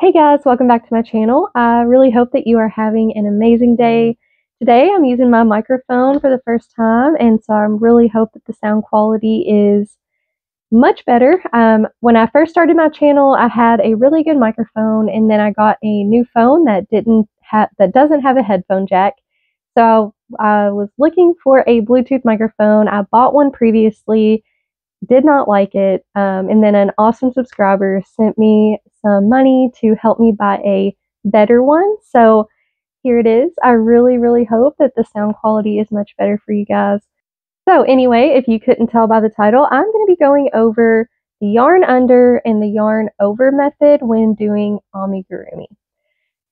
Hey guys, welcome back to my channel. I really hope that you are having an amazing day. Today I'm using my microphone for the first time, and so I really hope that the sound quality is much better. When I first started my channel, I had a really good microphone, and then I got a new phone that doesn't have a headphone jack. So I was looking for a Bluetooth microphone. I bought one previously, did not like it. And then an awesome subscriber sent me some money to help me buy a better one. So here it is. I really hope that the sound quality is much better for you guys. So anyway, if you couldn't tell by the title, I'm going to be going over the yarn under and the yarn over method when doing amigurumi.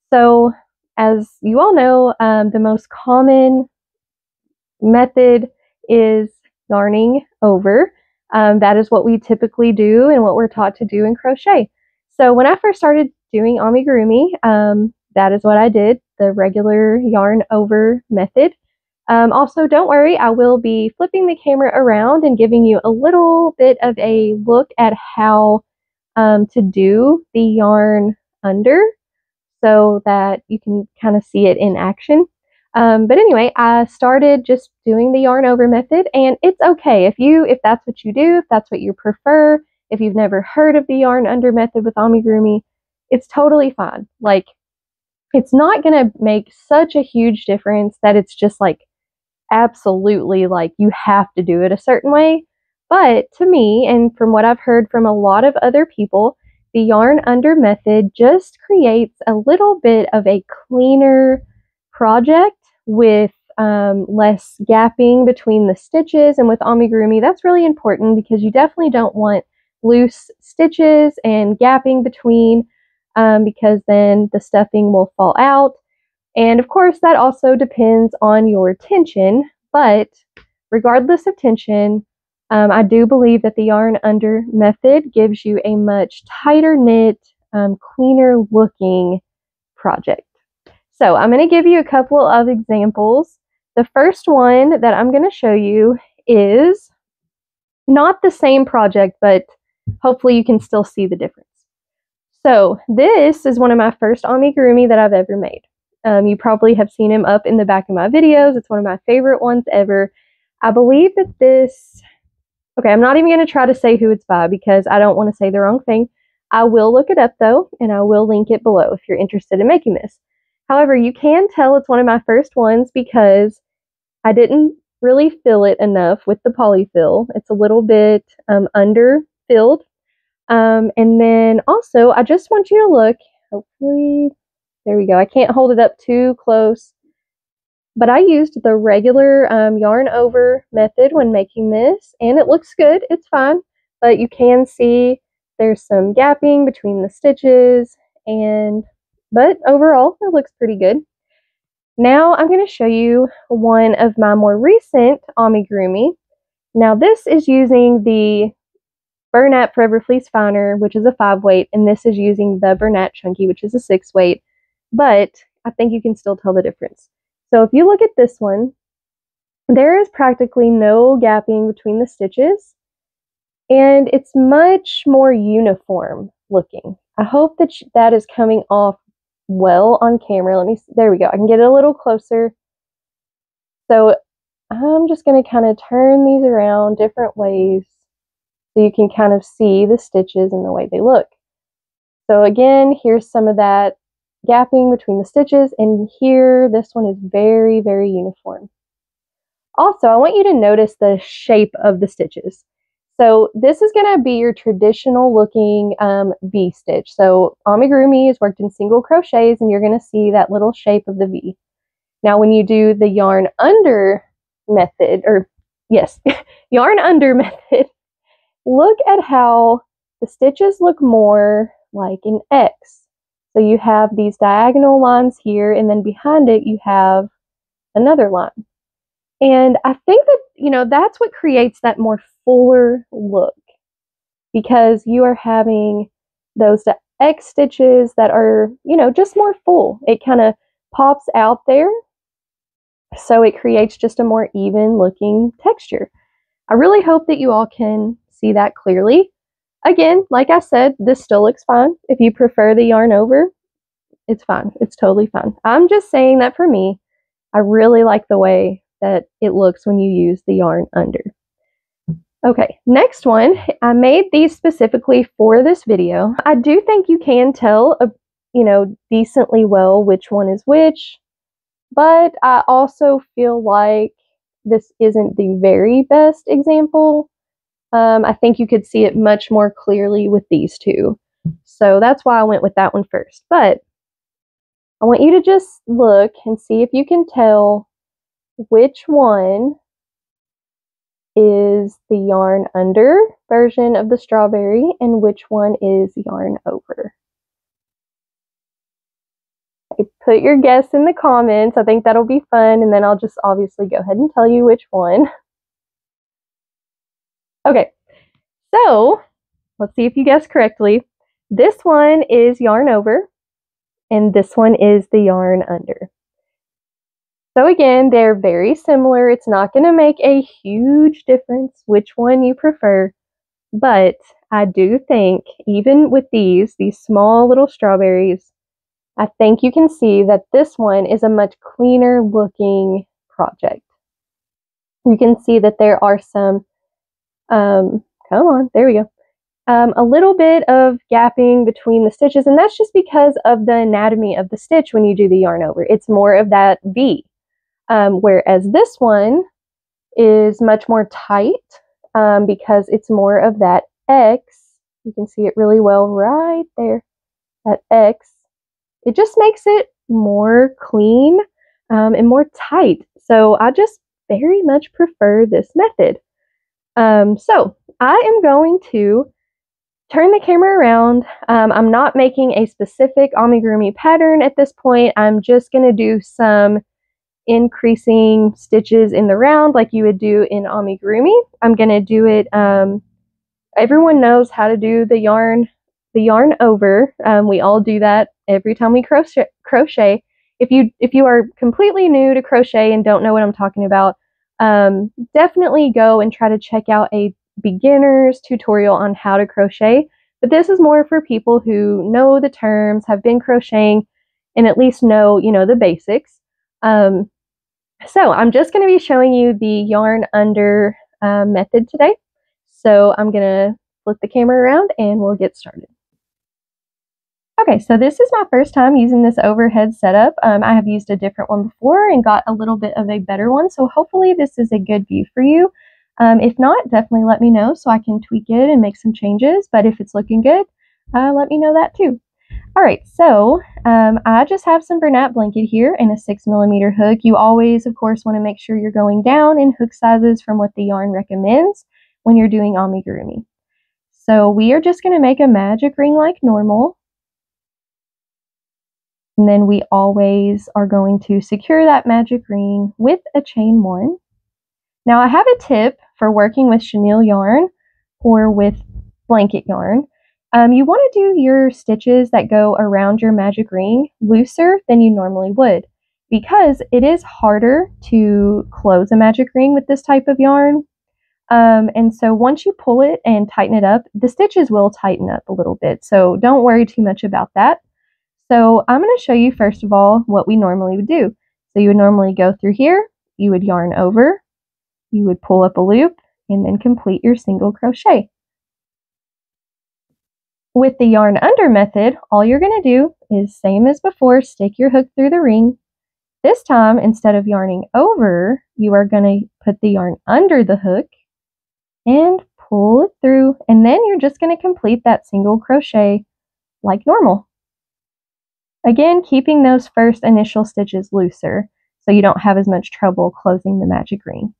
So as you all know, the most common method is yarning over. That is what we typically do and what we're taught to do in crochet. So when I first started doing amigurumi, that is what I did, the regular yarn over method. Also, don't worry, I will be flipping the camera around and giving you a little bit of a look at how to do the yarn under so that you can kind of see it in action. But anyway, I started just doing the yarn over method, and it's okay if that's what you do, if that's what you prefer, if you've never heard of the yarn under method with amigurumi, it's totally fine. Like, it's not gonna make such a huge difference that it's just like absolutely like you have to do it a certain way. But to me, and from what I've heard from a lot of other people, the yarn under method just creates a little bit of a cleaner project with less gapping between the stitches. And with amigurumi, that's really important because you definitely don't want loose stitches and gapping between because then the stuffing will fall out. And of course, that also depends on your tension, but regardless of tension, I do believe that the yarn under method gives you a much tighter knit, cleaner looking project. So I'm going to give you a couple of examples. The first one that I'm going to show you is not the same project, but hopefully you can still see the difference. So this is one of my first amigurumi that I've ever made. You probably have seen him up in the back of my videos. It's one of my favorite ones ever. I believe that this, okay, I'm not even going to try to say who it's by because I don't want to say the wrong thing. I will look it up though, and I will link it below if you're interested in making this. However, you can tell it's one of my first ones because I didn't really fill it enough with the polyfill. It's a little bit under filled. And then also, I just want you to look, hopefully, there we go. I can't hold it up too close, but I used the regular yarn over method when making this, and it looks good. It's fine, but you can see there's some gapping between the stitches, but overall, it looks pretty good. Now I'm going to show you one of my more recent amigurumi. Now this is using the Bernat Forever Fleece Finer, which is a 5-weight, and this is using the Bernat Chunky, which is a 6-weight. But I think you can still tell the difference. So if you look at this one, there is practically no gapping between the stitches, and it's much more uniform looking. I hope that that is coming off well on camera. Let me see. There we go. I can get it a little closer. So I'm just going to kind of turn these around different ways so you can kind of see the stitches and the way they look. So again, here's some of that gapping between the stitches, and here this one is very uniform. Also, I want you to notice the shape of the stitches. So this is going to be your traditional looking V stitch. So amigurumi is worked in single crochets, and you're going to see that little shape of the V. Now when you do the yarn under method, or yes, yarn under method, look at how the stitches look more like an X. So you have these diagonal lines here, and then behind it you have another line. And I think that, that's what creates that more fuller look, because you are having those X stitches that are, just more full. It kind of pops out there, so it creates just a more even looking texture. I really hope that you all can see that clearly. again, like I said, this still looks fine. If you prefer the yarn over, it's fine. It's totally fine. I'm just saying that for me, I really like the way that it looks when you use the yarn under. Okay, next one. I made these specifically for this video. I do think you can tell, decently well which one is which, but I also feel like this isn't the very best example. I think you could see it much more clearly with these two. So that's why I went with that one first. But I want you to just look and see if you can tell which one is the yarn under version of the strawberry and which one is yarn over. Okay, put your guess in the comments. I think that'll be fun, and then I'll just obviously go ahead and tell you which one. Okay, so let's see if you guessed correctly. This one is yarn over, and this one is the yarn under. So again, they're very similar. It's not going to make a huge difference which one you prefer, but I do think even with these small little strawberries, I think you can see that this one is a much cleaner looking project. You can see that there are some, come on, there we go. A little bit of gapping between the stitches, and that's just because of the anatomy of the stitch when you do the yarn over. It's more of that V. Whereas this one is much more tight because it's more of that X. You can see it really well right there, that X. It just makes it more clean and more tight. So I just very much prefer this method. So I am going to turn the camera around. I'm not making a specific amigurumi pattern at this point. I'm just going to do some increasing stitches in the round like you would do in amigurumi. I'm going to do it, everyone knows how to do the yarn over. We all do that every time we crochet. If you are completely new to crochet and don't know what I'm talking about, definitely go and try to check out a beginner's tutorial on how to crochet. But this is more for people who know the terms, have been crocheting, and at least know, the basics. So I'm just going to be showing you the yarn under method today. So I'm going to flip the camera around and we'll get started. Okay, so this is my first time using this overhead setup. I have used a different one before and got a little bit of a better one, so hopefully this is a good view for you. If not, definitely let me know so I can tweak it and make some changes, but if it's looking good, let me know that too. Alright, so I just have some Bernat blanket here and a 6mm hook. You always, of course, want to make sure you're going down in hook sizes from what the yarn recommends when you're doing amigurumi. So we are just going to make a magic ring like normal. And then we always are going to secure that magic ring with a chain 1. Now I have a tip for working with chenille yarn or with blanket yarn. You want to do your stitches that go around your magic ring looser than you normally would, because it is harder to close a magic ring with this type of yarn. And so once you pull it and tighten it up, the stitches will tighten up a little bit. So don't worry too much about that. So I'm going to show you first of all what we normally would do. So you would normally go through here, you would yarn over, you would pull up a loop, and then complete your single crochet. With the yarn under method, all you're going to do is same as before, stick your hook through the ring. This time, instead of yarning over, you are going to put the yarn under the hook and pull it through, and then you're just going to complete that single crochet like normal. Again, keeping those first initial stitches looser so you don't have as much trouble closing the magic ring.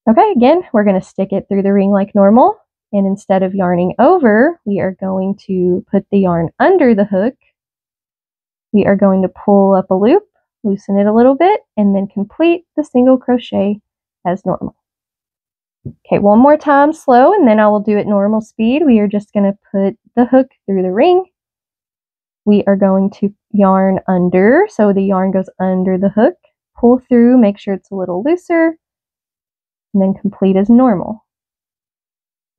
Okay, again, we're going to stick it through the ring like normal, and instead of yarning over, we are going to put the yarn under the hook. We are going to pull up a loop, loosen it a little bit, and then complete the single crochet as normal. Okay, one more time slow, and then I will do it normal speed. We are just going to put the hook through the ring. We are going to yarn under, so the yarn goes under the hook, pull through, make sure it's a little looser, and then complete as normal.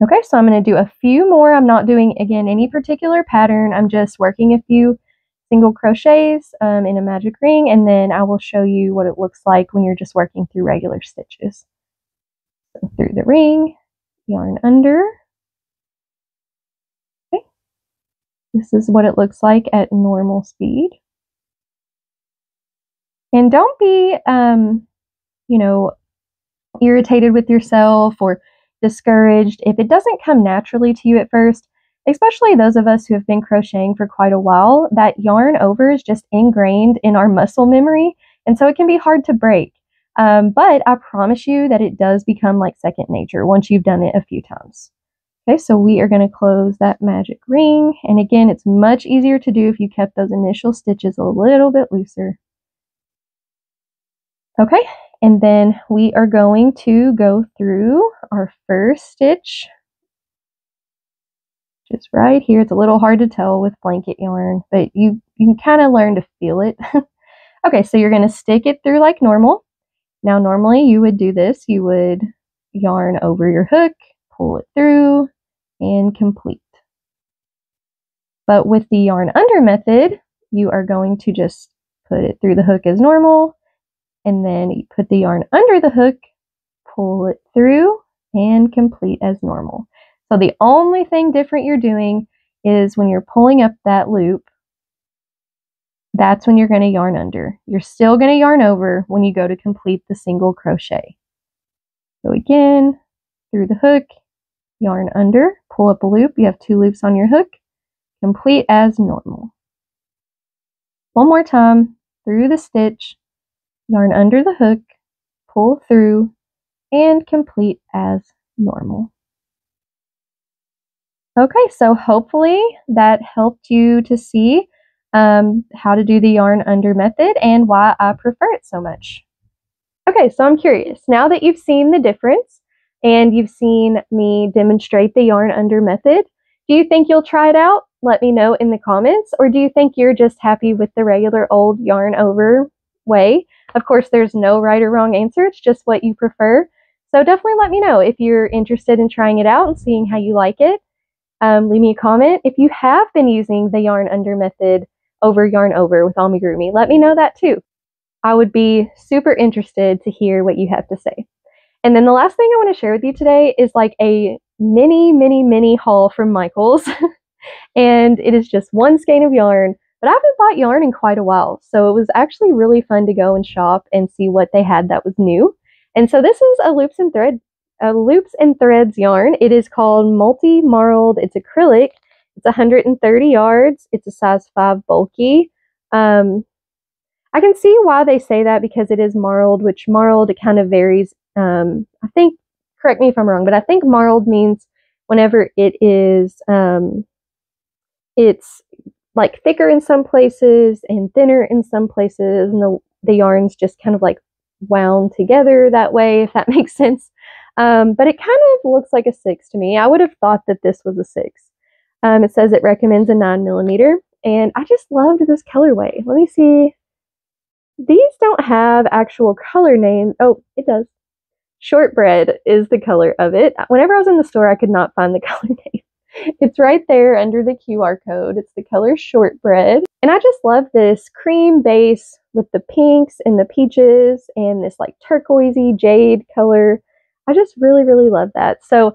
Okay, so I'm going to do a few more. I'm not doing, again, any particular pattern. I'm just working a few single crochets in a magic ring, and then I will show you what it looks like when you're just working through regular stitches. So through the ring, yarn under. Okay, this is what it looks like at normal speed. And don't be, you know, irritated with yourself or discouraged if it doesn't come naturally to you at first, especially those of us who have been crocheting for quite a while. That yarn over is just ingrained in our muscle memory, and so it can be hard to break. But I promise you that it does become like second nature once you've done it a few times. Okay, so we are going to close that magic ring, and again, it's much easier to do if you kept those initial stitches a little bit looser. Okay, and then we are going to go through our first stitch, which is right here. It's a little hard to tell with blanket yarn, but you can kind of learn to feel it. Okay, so you're going to stick it through like normal. Now, normally you would do this. You would yarn over your hook, pull it through, and complete. But with the yarn under method, you are going to just put it through the hook as normal, and then you put the yarn under the hook, pull it through, and complete as normal. So the only thing different you're doing is when you're pulling up that loop, that's when you're going to yarn under. You're still going to yarn over when you go to complete the single crochet. So again, through the hook, yarn under, pull up a loop. You have 2 loops on your hook, complete as normal. One more time, through the stitch, yarn under the hook, pull through, and complete as normal. Okay, so hopefully that helped you to see how to do the yarn under method and why I prefer it so much. Okay, so I'm curious, now that you've seen the difference and you've seen me demonstrate the yarn under method, do you think you'll try it out? Let me know in the comments, or do you think you're just happy with the regular old yarn over way? Of course, there's no right or wrong answer, it's just what you prefer. So definitely let me know if you're interested in trying it out and seeing how you like it. Leave me a comment. If you have been using the yarn under method over yarn over with amigurumi, let me know that too. I would be super interested to hear what you have to say. And then the last thing I want to share with you today is like a mini haul from Michael's. And it is just one skein of yarn, but I haven't bought yarn in quite a while. So it was actually really fun to go and shop and see what they had that was new. And so this is a loops and threads yarn. It is called multi-marled. It's acrylic. It's 130 yards. It's a size 5 bulky. I can see why they say that because it is marled, which marled, it kind of varies. I think, correct me if I'm wrong, but I think marled means whenever it is, it's like thicker in some places and thinner in some places, and the yarn's just kind of like wound together that way, if that makes sense. But it kind of looks like a 6 to me. I would have thought that this was a 6. It says it recommends a 9mm, and I just loved this colorway. Let me see. These don't have actual color name. Oh, it does. Shortbread is the color of it. Whenever I was in the store, I could not find the color name. It's right there under the QR code. It's the color Shortbread. And I just love this cream base with the pinks and the peaches and this like turquoisey jade color. I just really love that. So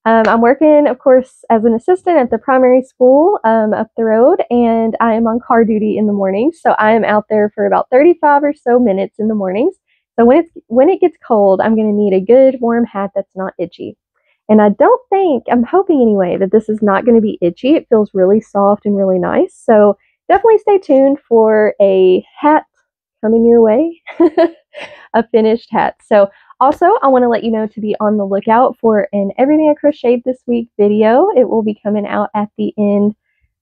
I'm working, of course, as an assistant at the primary school up the road, and I am on car duty in the mornings. So I am out there for about 35 or so minutes in the mornings. So when it gets cold, I'm going to need a good warm hat that's not itchy. And I'm hoping anyway, that this is not going to be itchy. It feels really soft and really nice. So definitely stay tuned for a hat coming your way, a finished hat. So also, I want to let you know to be on the lookout for an Everything I Crocheted This Week video. It will be coming out at the end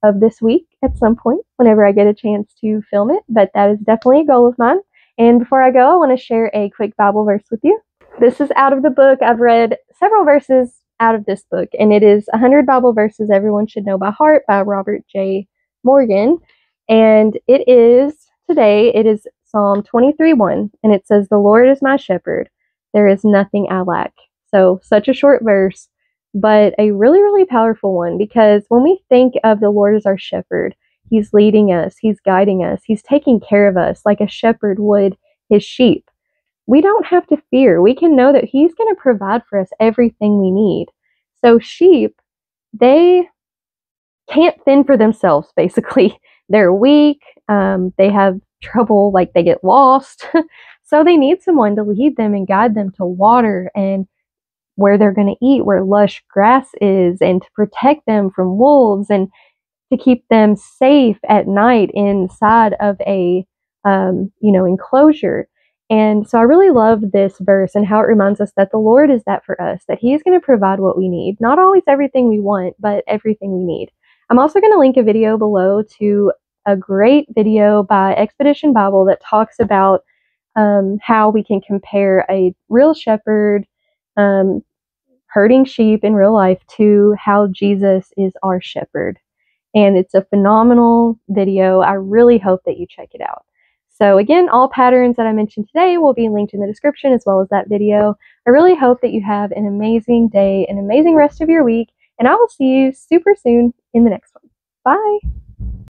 of this week at some point, whenever I get a chance to film it, but that is definitely a goal of mine. And before I go, I want to share a quick Bible verse with you. This is out of the book. I've read several verses out of this book, and it is 100 Bible Verses Everyone Should Know by Heart by Robert J. Morgan. And it is Psalm 23:1, and it says, "The Lord is my shepherd. There is nothing I lack." So such a short verse, but a really, really powerful one, because when we think of the Lord as our shepherd, He's leading us, He's guiding us, He's taking care of us like a shepherd would his sheep. We don't have to fear. We can know that He's going to provide for us everything we need. So sheep, they can't fend for themselves, basically. They're weak. They have trouble, like they get lost. So they need someone to lead them and guide them to water and where they're going to eat, where lush grass is, and to protect them from wolves and to keep them safe at night inside of a enclosure. And so I really love this verse and how it reminds us that the Lord is that for us, that He's going to provide what we need. Not always everything we want, but everything we need. I'm also going to link a video below to a great video by Expedition Bible that talks about how we can compare a real shepherd herding sheep in real life to how Jesus is our shepherd. And it's a phenomenal video. I really hope that you check it out. So again, all patterns that I mentioned today will be linked in the description as well as that video. I really hope that you have an amazing day, an amazing rest of your week, and I will see you super soon in the next one. Bye!